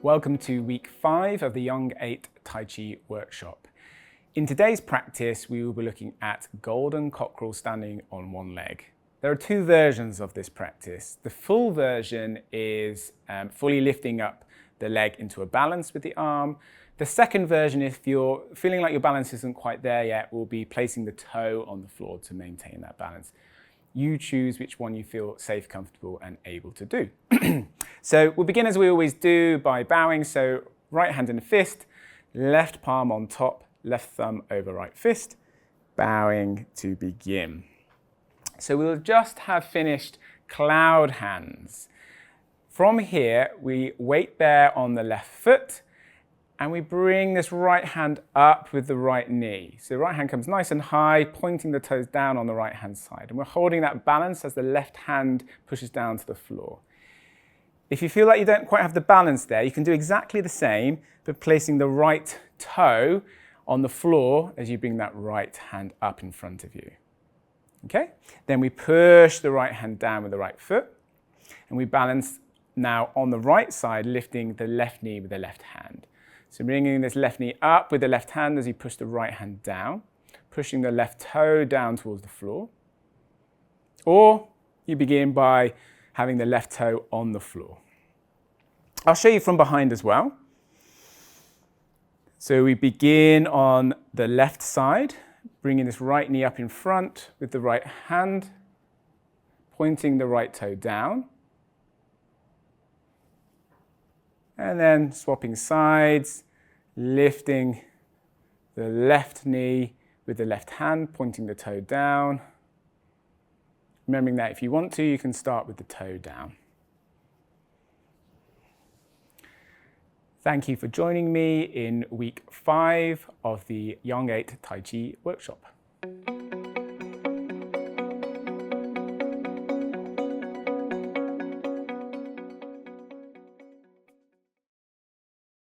Welcome to week 5 of the Young 8 Tai Chi Workshop. In today's practice, we will be looking at golden cockerel standing on one leg. There are 2 versions of this practice. The full version is fully lifting up the leg into a balance with the arm. The second version, if you're feeling like your balance isn't quite there yet, will be placing the toe on the floor to maintain that balance. You choose which one you feel safe, comfortable, and able to do. So we'll begin as we always do by bowing. So right hand in a fist, left palm on top, left thumb over right fist, bowing to begin. So we'll just have finished cloud hands. From here, we weight bear on the left foot, and we bring this right hand up with the right knee. So the right hand comes nice and high, pointing the toes down on the right hand side. And we're holding that balance as the left hand pushes down to the floor. If you feel like you don't quite have the balance there, you can do exactly the same, but placing the right toe on the floor as you bring that right hand up in front of you. Okay? Then we push the right hand down with the right foot, and we balance now on the right side, lifting the left knee with the left hand. So bringing this left knee up with the left hand as you push the right hand down, pushing the left toe down towards the floor. Or you begin by having the left toe on the floor. I'll show you from behind as well. So we begin on the left side, bringing this right knee up in front with the right hand, pointing the right toe down. And then swapping sides, lifting the left knee with the left hand, pointing the toe down. Remembering that if you want to, you can start with the toe down. Thank you for joining me in week 5 of the Young 8 Tai Chi Workshop.